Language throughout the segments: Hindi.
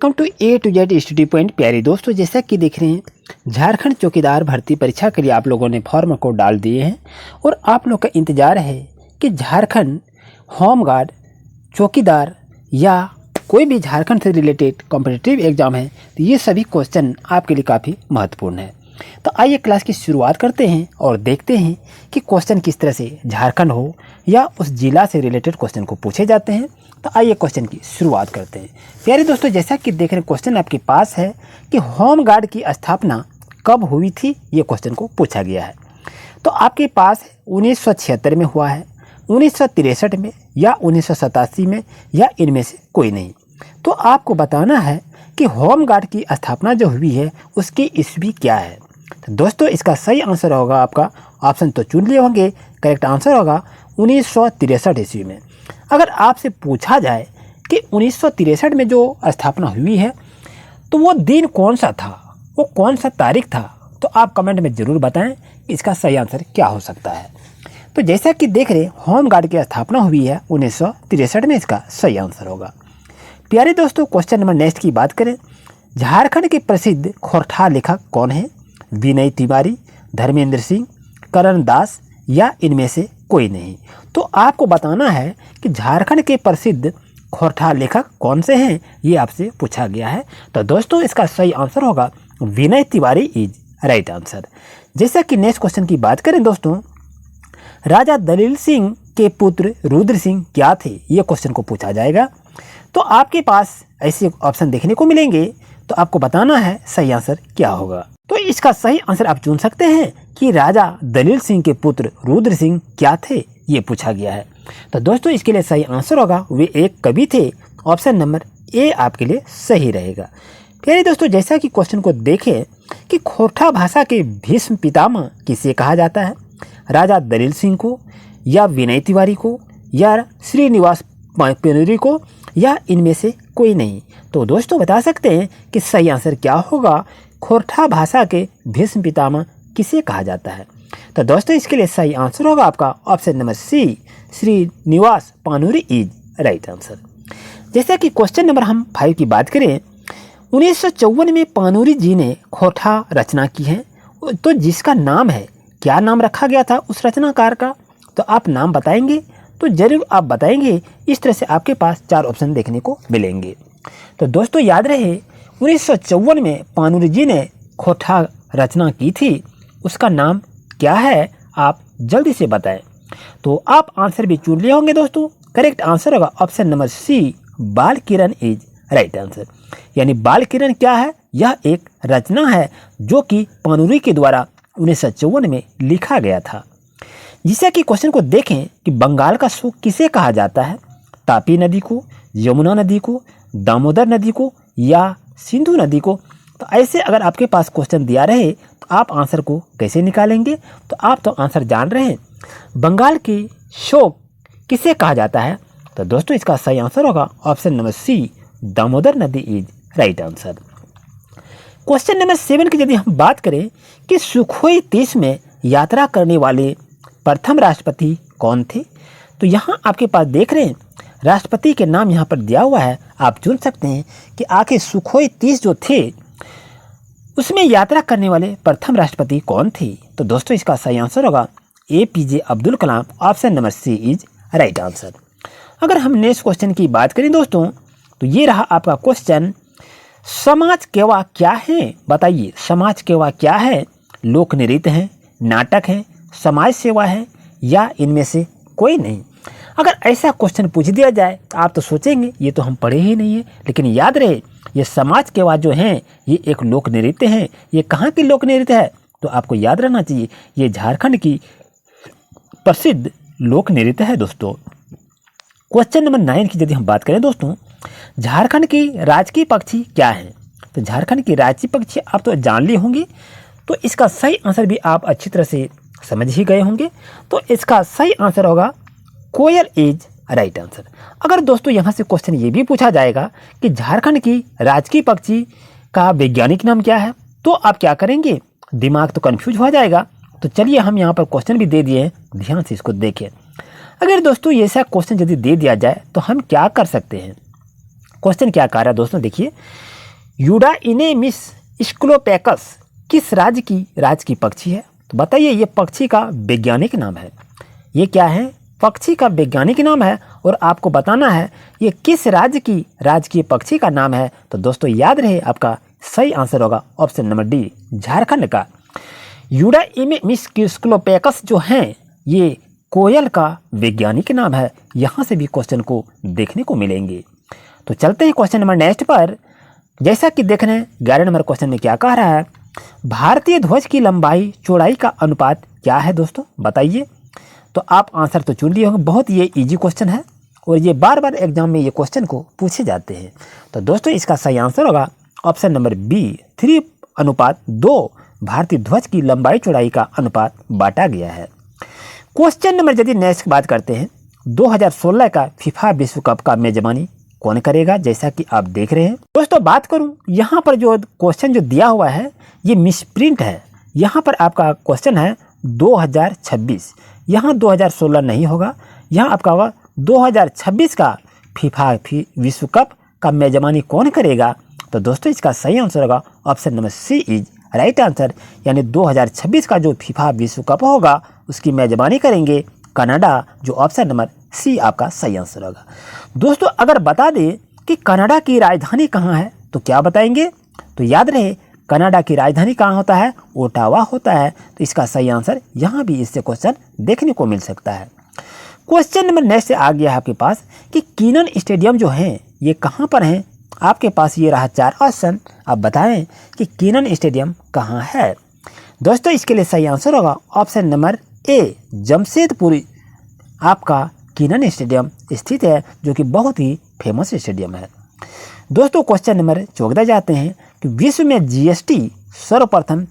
Welcome to A to Z study point. प्यारे दोस्तों, जैसा कि देख रहे हैं झारखंड चौकीदार भर्ती परीक्षा के लिए आप लोगों ने फॉर्म को डाल दिए हैं और आप लोग का इंतज़ार है कि झारखंड होमगार्ड चौकीदार या कोई भी झारखंड से रिलेटेड कॉम्पिटिटिव एग्जाम है तो ये सभी क्वेश्चन आपके लिए काफ़ी महत्वपूर्ण है। तो आइए क्लास की शुरुआत करते हैं और देखते हैं कि क्वेश्चन किस तरह से झारखंड हो या उस जिला से रिलेटेड क्वेश्चन को पूछे जाते हैं। तो आइए क्वेश्चन की शुरुआत करते हैं। प्यारे दोस्तों, जैसा कि देख रहे हैं क्वेश्चन आपके पास है कि होमगार्ड की स्थापना कब हुई थी, ये क्वेश्चन को पूछा गया है। तो आपके पास 1976 में हुआ है, 1963 में या 1987 में या इनमें से कोई नहीं। तो आपको बताना है कि होमगार्ड की स्थापना जो हुई है उसकी ईस्वी क्या है। तो दोस्तों, इसका सही आंसर होगा, आपका ऑप्शन तो चुन लिए होंगे, करेक्ट आंसर होगा 1963 ईस्वी में। अगर आपसे पूछा जाए कि 1963 में जो स्थापना हुई है तो वो दिन कौन सा था, वो कौन सा तारीख था, तो आप कमेंट में ज़रूर बताएं कि इसका सही आंसर क्या हो सकता है। तो जैसा कि देख रहे होमगार्ड की स्थापना हुई है 1963 में, इसका सही आंसर होगा। प्यारे दोस्तों, क्वेश्चन नंबर नेक्स्ट की बात करें, झारखंड के प्रसिद्ध खोरठा लेखक कौन है? विनय तिवारी, धर्मेंद्र सिंह, करण दास या इनमें से कोई नहीं। तो आपको बताना है कि झारखंड के प्रसिद्ध खोरठा लेखक कौन से हैं, ये आपसे पूछा गया है। तो दोस्तों, इसका सही आंसर होगा Vinay Tiwari is right answer. जैसा कि नेक्स्ट क्वेश्चन की बात करें दोस्तों, राजा दलील सिंह के पुत्र रुद्र सिंह क्या थे, ये क्वेश्चन को पूछा जाएगा। तो आपके पास ऐसे ऑप्शन देखने को मिलेंगे, तो आपको बताना है सही आंसर क्या होगा। तो इसका सही आंसर आप चुन सकते हैं कि राजा दलील सिंह के पुत्र रुद्र सिंह क्या थे, ये पूछा गया है। तो दोस्तों, इसके लिए सही आंसर होगा वे एक कवि थे। ऑप्शन नंबर ए आपके लिए सही रहेगा। प्यारे दोस्तों, जैसा कि क्वेश्चन को देखें कि खोरठा भाषा के भीष्म पितामह किसे कहा जाता है? राजा दलील सिंह को या विनय तिवारी को या श्रीनिवास पेनुरी को या इनमें से कोई नहीं। तो दोस्तों, बता सकते हैं कि सही आंसर क्या होगा, खोरठा भाषा के भीष्म पितामह किसे कहा जाता है। तो दोस्तों, इसके लिए सही आंसर होगा आपका option number C, Srinivas Panuri is right answer. जैसा कि क्वेश्चन नंबर हम 5 की बात करें, 1954 में पानुरी जी ने खोरठा रचना की है, तो जिसका नाम है, क्या नाम रखा गया था उस रचनाकार का? तो आप नाम बताएंगे तो जरूर आप बताएंगे। इस तरह से आपके पास 4 ऑप्शन देखने को मिलेंगे। तो दोस्तों, याद रहे 1954 में पानुरी जी ने खोरठा रचना की थी, उसका नाम क्या है, आप जल्दी से बताएं। तो आप आंसर भी चुन लिए होंगे दोस्तों, करेक्ट आंसर होगा ऑप्शन नंबर सी, बाल किरण इज राइट आंसर। यानी बाल किरण क्या है? यह एक रचना है जो कि पानुरी के द्वारा 1954 में लिखा गया था। जिससे कि क्वेश्चन को देखें कि बंगाल का सूख किसे कहा जाता है? तापी नदी को, यमुना नदी को, दामोदर नदी को या सिंधु नदी को? तो ऐसे अगर आपके पास क्वेश्चन दिया रहे तो आप आंसर को कैसे निकालेंगे? तो आप तो आंसर जान रहे हैं, बंगाल की शोक किसे कहा जाता है? तो दोस्तों, इसका सही आंसर होगा ऑप्शन नंबर सी, दामोदर नदी is right answer. Question number 7 की यदि हम बात करें कि सुखोई 30 में यात्रा करने वाले प्रथम राष्ट्रपति कौन थे? तो यहाँ आपके पास देख रहे हैं राष्ट्रपति के नाम यहाँ पर दिया हुआ है, आप चुन सकते हैं कि आखिर सुखोई 30 जो थे उसमें यात्रा करने वाले प्रथम राष्ट्रपति कौन थे? तो दोस्तों, इसका सही आंसर होगा APJ Abdul Kalam, option number C is right answer. अगर हम नेक्स्ट क्वेश्चन की बात करें दोस्तों, तो ये रहा आपका क्वेश्चन, समाज सेवा क्या है? बताइए, समाज सेवा क्या है? लोक नृत्य है, नाटक है, समाज सेवा है या इनमें से कोई नहीं? अगर ऐसा क्वेश्चन पूछ दिया जाए तो आप तो सोचेंगे ये तो हम पढ़े ही नहीं है, लेकिन याद रहे ये समाज सेवा जो हैं ये एक लोक नृत्य है। ये कहाँ की लोक नृत्य है? तो आपको याद रहना चाहिए ये झारखंड की प्रसिद्ध लोक नृत्य है दोस्तों। क्वेश्चन नंबर 9 की यदि हम बात करें दोस्तों, झारखंड की राजकीय पक्षी क्या है? तो झारखंड की राजकीय पक्षी आप तो जान लिए होंगे, तो इसका सही आंसर भी आप अच्छी तरह से समझ ही गए होंगे। तो इसका सही आंसर होगा कोयल इज राइट आंसर। अगर दोस्तों यहाँ से क्वेश्चन ये भी पूछा जाएगा कि झारखंड की राजकीय पक्षी का वैज्ञानिक नाम क्या है, तो आप क्या करेंगे? दिमाग तो कंफ्यूज हो जाएगा। तो चलिए हम यहाँ पर क्वेश्चन भी दे दिए हैं, ध्यान से इसको देखें। अगर दोस्तों ऐसा क्वेश्चन यदि दे दिया जाए तो हम क्या कर सकते हैं? क्वेश्चन क्या कह रहा है दोस्तों, देखिए यूडाइनेमिस स्क्लोपेकस किस राज्य की पक्षी है? तो बताइए ये पक्षी का वैज्ञानिक नाम है। ये क्या है? पक्षी का वैज्ञानिक नाम है और आपको बताना है ये किस राज्य की राजकीय पक्षी का नाम है। तो दोस्तों याद रहे आपका सही आंसर होगा ऑप्शन नंबर डी, झारखंड का यूडाइनेमिस स्क्लोपेकस जो हैं ये कोयल का वैज्ञानिक नाम है। यहाँ से भी क्वेश्चन को देखने को मिलेंगे। तो चलते हैं क्वेश्चन नंबर नेक्स्ट पर। जैसा कि देख रहे हैं 11 नंबर क्वेश्चन में क्या कह रहा है, भारतीय ध्वज की लंबाई चौड़ाई का अनुपात क्या है दोस्तों, बताइए। तो आप आंसर तो चुन लिए होंगे, बहुत ये इजी क्वेश्चन है और ये बार बार एग्जाम में ये क्वेश्चन को पूछे जाते हैं। तो दोस्तों इसका सही आंसर होगा ऑप्शन नंबर बी, 3:2 भारतीय ध्वज की लंबाई चौड़ाई का अनुपात बांटा गया है। क्वेश्चन नंबर यदि नेक्स्ट की बात करते हैं, 2016 का फीफा विश्व कप का मेजबानी कौन करेगा, जैसा कि आप देख रहे हैं। दोस्तों बात करूं यहाँ पर जो क्वेश्चन जो दिया हुआ है ये मिसप्रिंट है। यहाँ पर आपका क्वेश्चन है 2026, यहाँ 2016 नहीं होगा, यहाँ आपका होगा 2026 का फीफा विश्व कप का मेजबानी कौन करेगा। तो दोस्तों इसका सही आंसर होगा option number C is right answer, यानी 2026 का जो फीफा विश्व कप होगा उसकी मेजबानी करेंगे कनाडा, जो ऑप्शन नंबर सी आपका सही आंसर होगा। दोस्तों अगर बता दें कि कनाडा की राजधानी कहाँ है तो क्या बताएंगे, तो याद रहे कनाडा की राजधानी कहाँ होता है, ओटावा होता है। तो इसका सही आंसर यहाँ भी इससे क्वेश्चन देखने को मिल सकता है। क्वेश्चन नंबर नेक्स्ट आ गया है आपके पास कि कीनन स्टेडियम जो है ये कहाँ पर है। आपके पास ये रहा 4 ऑप्शन, आप बताएं कि कीनन स्टेडियम कहाँ है। दोस्तों इसके लिए सही आंसर होगा ऑप्शन नंबर ए, जमशेदपुर आपका कीनन स्टेडियम स्थित है, जो कि बहुत ही फेमस स्टेडियम है। दोस्तों क्वेश्चन नंबर 14 जाते हैं कि विश्व में जीएसटी सर्वप्रथम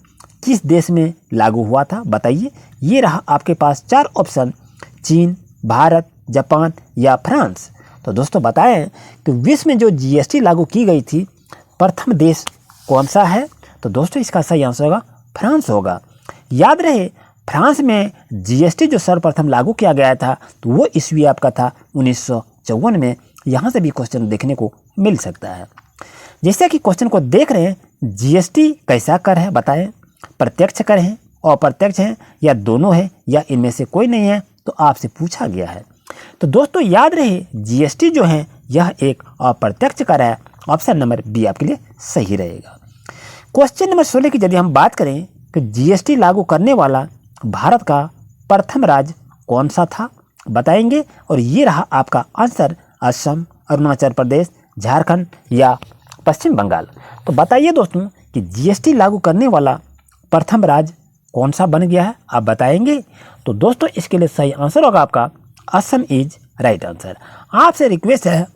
किस देश में लागू हुआ था, बताइए। ये रहा आपके पास 4 ऑप्शन, चीन, भारत, जापान या फ्रांस। तो दोस्तों बताएं कि विश्व में जो जीएसटी लागू की गई थी प्रथम देश कौन सा है। तो दोस्तों इसका सही आंसर होगा फ्रांस होगा। याद रहे फ्रांस में जीएसटी जो सर्वप्रथम लागू किया गया था तो वो ईस्वी आपका था 1954 में। यहाँ से भी क्वेश्चन देखने को मिल सकता है। जैसे कि क्वेश्चन को देख रहे हैं, जीएसटी कैसा कर है बताएं, प्रत्यक्ष कर है, अप्रत्यक्ष है या दोनों है या इनमें से कोई नहीं है, तो आपसे पूछा गया है। तो दोस्तों याद रहे जीएसटी जो है यह एक अप्रत्यक्ष कर है, ऑप्शन नंबर बी आपके लिए सही रहेगा। क्वेश्चन नंबर 16 की यदि हम बात करें कि जीएसटी लागू करने वाला भारत का प्रथम राज्य कौन सा था, बताएंगे। और ये रहा आपका आंसर, असम, अरुणाचल प्रदेश, झारखंड या पश्चिम बंगाल। तो बताइए दोस्तों कि जीएसटी लागू करने वाला प्रथम राज्य कौन सा बन गया है, आप बताएंगे। तो दोस्तों इसके लिए सही आंसर होगा आपका असम इज राइट आंसर। आपसे रिक्वेस्ट है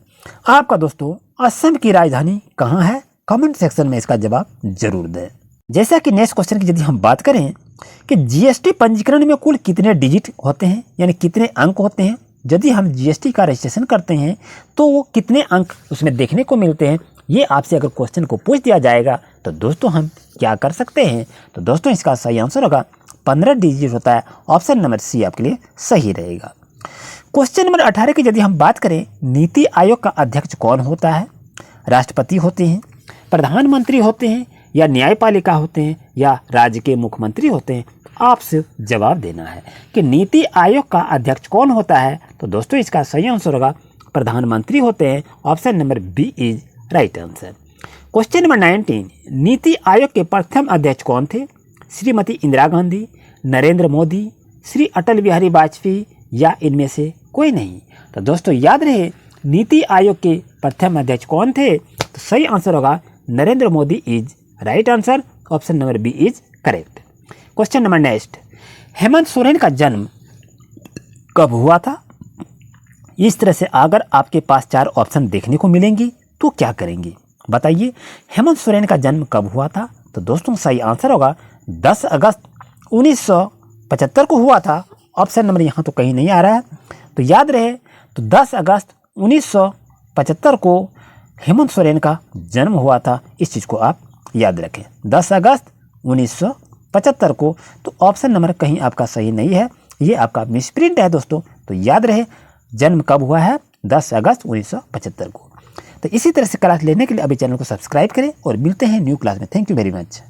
आपका दोस्तों असम की राजधानी कहाँ है, कमेंट सेक्शन में इसका जवाब जरूर दें। जैसा कि नेक्स्ट क्वेश्चन की यदि हम बात करें कि जीएसटी पंजीकरण में कुल कितने डिजिट होते हैं, यानी कितने अंक होते हैं। यदि हम जीएसटी का रजिस्ट्रेशन करते हैं तो वो कितने अंक उसमें देखने को मिलते हैं, ये आपसे अगर क्वेश्चन को पूछ दिया जाएगा तो दोस्तों हम क्या कर सकते हैं। तो दोस्तों इसका सही आंसर होगा 15 डिजिट होता है, ऑप्शन नंबर सी आपके लिए सही रहेगा। क्वेश्चन नंबर 18 की यदि हम बात करें, नीति आयोग का अध्यक्ष कौन होता है, राष्ट्रपति होते हैं, प्रधानमंत्री होते हैं या न्यायपालिका होते हैं या राज्य के मुख्यमंत्री होते हैं। आपसे जवाब देना है कि नीति आयोग का अध्यक्ष कौन होता है। तो दोस्तों इसका सही आंसर होगा प्रधानमंत्री होते हैं, option number B is right answer. Question number 19, NITI आयोग के प्रथम अध्यक्ष कौन थे, श्रीमती इंदिरा गांधी, नरेंद्र मोदी, श्री अटल बिहारी वाजपेयी या इनमें से कोई नहीं। तो दोस्तों याद रहे नीति आयोग के प्रथम अध्यक्ष कौन थे, तो सही आंसर होगा Narendra Modi is right answer, option number B is correct. Question number next, Hemant Soren का जन्म कब हुआ था। इस तरह से अगर आपके पास 4 ऑप्शन देखने को मिलेंगी तो क्या करेंगे, बताइए। हेमंत सोरेन का जन्म कब हुआ था। तो दोस्तों सही आंसर होगा 10 अगस्त 1975 को हुआ था, ऑप्शन नंबर यहाँ तो कहीं नहीं आ रहा है। तो याद रहे तो 10 अगस्त 1975 को हेमंत सोरेन का जन्म हुआ था, इस चीज़ को आप याद रखें, 10 अगस्त 1975 को। तो ऑप्शन नंबर कहीं आपका सही नहीं है, ये आपका मिसप्रिंट है दोस्तों। तो याद रहे जन्म कब हुआ है, 10 अगस्त 1975 को। तो इसी तरह से क्लास लेने के लिए अभी चैनल को सब्सक्राइब करें और मिलते हैं न्यू क्लास में। Thank you very much.